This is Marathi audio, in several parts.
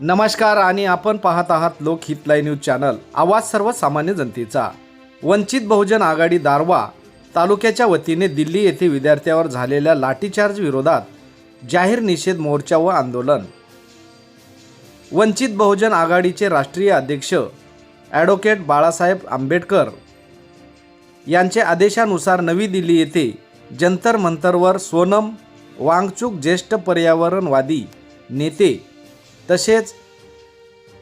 नमस्कार आणि आपण पाहत आहात लोकहित लाईव्ह न्यूज चॅनल, आवाज सर्वसामान्य जनतेचा। वंचित बहुजन आघाडी दारवा तालुक्याच्या वतीने दिल्ली येथे विद्यार्थ्यांवर झालेल्या लाठीचार्ज विरोधात जाहीर निषेध मोर्चा व आंदोलन। वंचित बहुजन आघाडीचे राष्ट्रीय अध्यक्ष ॲडव्होकेट बाळासाहेब आंबेडकर यांच्या आदेशानुसार नवी दिल्ली येथे जंतर मंतरवर सोनम वांगचुक ज्येष्ठ पर्यावरणवादी नेते तसेच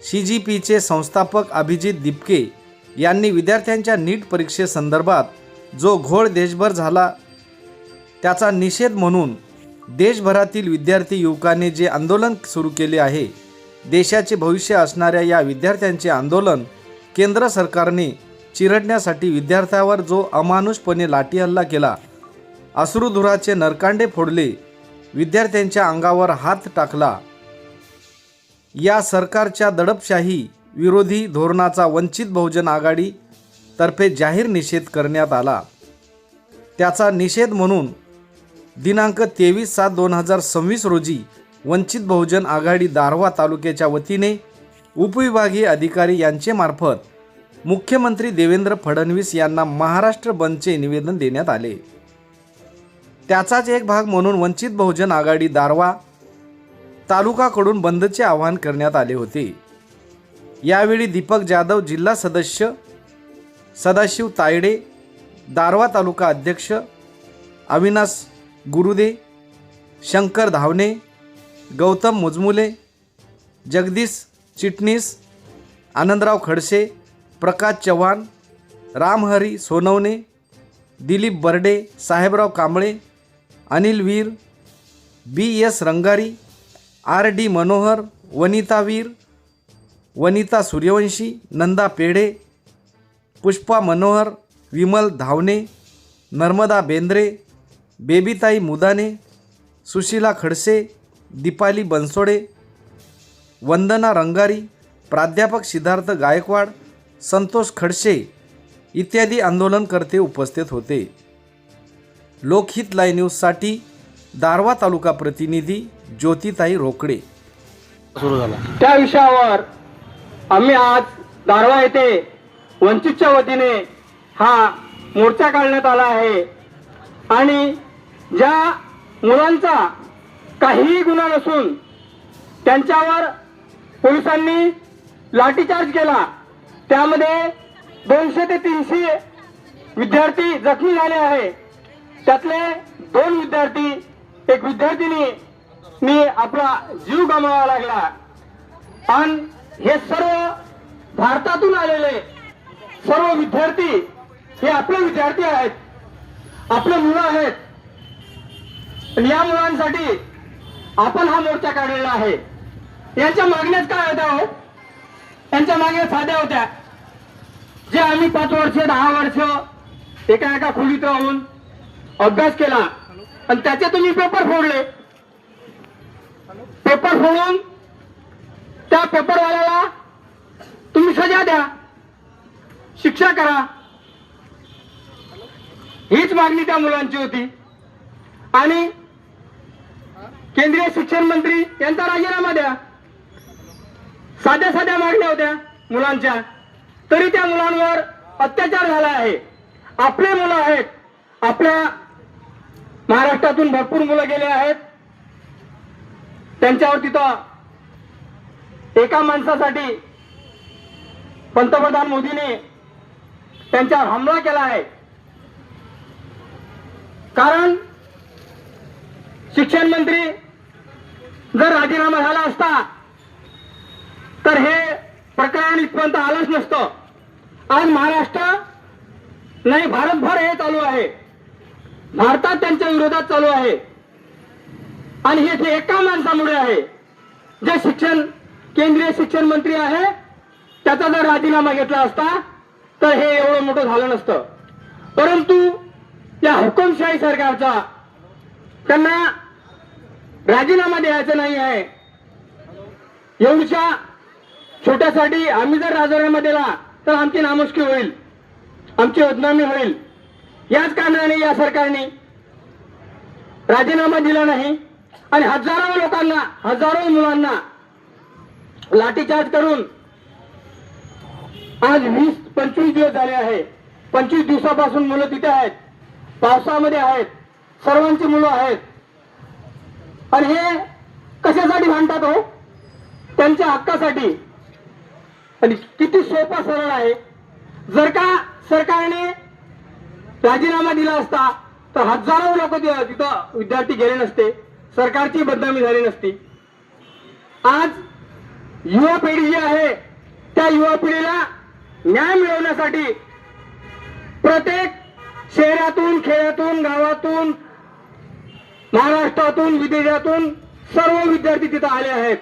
CGPचे संस्थापक अभिजित दिपके यांनी विद्यार्थ्यांच्या नीट परीक्षेसंदर्भात जो घोळ देशभर झाला त्याचा निषेध म्हणून देशभरातील विद्यार्थी युवकांनी जे आंदोलन सुरू केले आहे, देशाचे भविष्य असणाऱ्या या विद्यार्थ्यांचे आंदोलन केंद्र सरकारने चिरडण्यासाठी विद्यार्थ्यांवर जो अमानुषपणे लाठी हल्ला केला, अश्रुधुराचे नरकांडे फोडले, विद्यार्थ्यांच्या अंगावर हात टाकला, या सरकारच्या दडपशाही विरोधी धोरणाचा वंचित बहुजन आघाडी तर्फे जाहीर निषेध करण्यात आला। त्याचा निषेध म्हणून दिनांक 23/7/2026 रोजी वंचित बहुजन आघाडी दारवा तालुक्याच्या वतीने उपविभागीय अधिकारी यांचे मार्फत मुख्यमंत्री देवेंद्र फडणवीस यांना महाराष्ट्र बंदचे निवेदन देण्यात आले। त्याचाच एक भाग म्हणून वंचित बहुजन आघाडी दारवा तालुकाकडून बंदचे आवाहन करण्यात आले होते। यावेळी दीपक जाधव जिल्हा सदस्य, सदाशिव तायडे दारवा तालुका अध्यक्ष, अविनाश गुरुदे, शंकर धावणे, गौतम मुजमुले, जगदीश चिटणीस, आनंदराव खडसे, प्रकाश चव्हाण, रामहरी सोनवणे, दिलीप बर्डे, साहेबराव कांबळे, अनिल वीर, BS रंगारी, RD मनोहर, वनिता वीर, वनिता सूर्यवंशी, नंदा पेढे, पुष्पा मनोहर, विमल धावणे, नर्मदा बेंद्रे, बेबीताई मुदाने, सुशीला खडसे, दीपाली बनसोडे, वंदना रंगारी, प्राध्यापक सिद्धार्थ गायकवाड, संतोष खडसे इत्यादी आंदोलनकर्ते उपस्थित होते। लोकहित लाईव्ह न्यूजसाठी दारवा तालुका प्रतिनिधी ज्योतिताई रोकडे। सुरू झाला त्या विषयावर आम्ही आज दारवा येथे वंचितच्या वतीने हा मोर्चा काढण्यात आला आहे आणि ज्या मुलांचा काहीही गुन्हा नसून त्यांच्यावर पोलिसांनी लाठीचार्ज केला, त्यामध्ये 200 ते 300 विद्यार्थी जखमी झाले आहे। त्यातले 2 विद्यार्थी, एक विद्यार्थिनी आपला जीव गमावा लागला आणि हे सर्व भारतातून आलेले सर्व विद्यार्थी हे आपले विद्यार्थी आहेत, आपले मुलं आहेत आणि या मुलांसाठी आपण हा मोर्चा काढलेला आहे। यांच्या मागण्यात काय होत्या हो? यांच्या मागण्या साध्या होत्या, जे आम्ही 5 वर्ष 10 वर्ष एका खोलीत राहून अभ्यास केला आणि त्याचे तुम्ही पेपर फोडले, पेपर फोडून त्या पेपरवाल्याला तुम्ही सजा द्या, शिक्षा करा, हीच मागणी त्या मुलांची होती। आणि केंद्रीय शिक्षण मंत्री यांचा राजीनामा द्या, साध्या साध्या मागण्या होत्या मुलांच्या, तरी त्या मुलांवर अत्याचार झाला आहे। आपले मुलं आहेत, आपल्या महाराष्ट्रातून भरपूर मुलं गेले आहेत, त्यांच्यावर तिथं एका माणसासाठी पंतप्रधान मोदीने त्यांच्यावर हमला केला आहे। कारण शिक्षण मंत्री जर राजीनामा झाला असता तर हे प्रकरण इथपर्यंत आलंच नसतं। आज महाराष्ट्र नाही भारतभर हे चालू आहे, भारतात त्यांच्या विरोधात चालू आहे आणि हे एका माणसामुळे आहे, जे केंद्रीय शिक्षण मंत्री आहे त्याचा जर राजीनामा घेतला असता तर हे एवढं मोठं झालं नसतं। परंतु या हुकुमशाही सरकारचा त्यांना राजीनामा द्यायचा नाही आहे। एवढ्या छोट्यासाठी आम्ही जर राजीनामा दिला तर आमची नामुष्की होईल, आमची बदनामी होईल। याच कारणाने या सरकारने राजीनामा दिला नाही आणि हजारो लोकांना, हजारो मुलांना लाठीचार्ज करून आज 20-25 दिवस झाले आहे. 25 दिवसापासून मुलं तिथे आहेत, पावसामध्ये आहेत, सर्वांची मुलं आहेत. आणि हे कशासाठी भांडतात हो? त्यांच्या हक्कासाठी. आणि किती सोपा सरळ आहे. जर का सरकारने राजीनामा दिला असता तर हजारो लोक तिथं विद्यार्थी गेले नसते, सरकारची बदनामी झाली नसती. आज युवा पिढी जी आहे त्या युवा पिढीला न्याय मिळवण्यासाठी प्रत्येक शहरातून, खेड्यातून, गावातून, महाराष्ट्रातून, विदेशातून सर्व विद्यार्थी तिथं आले आहेत.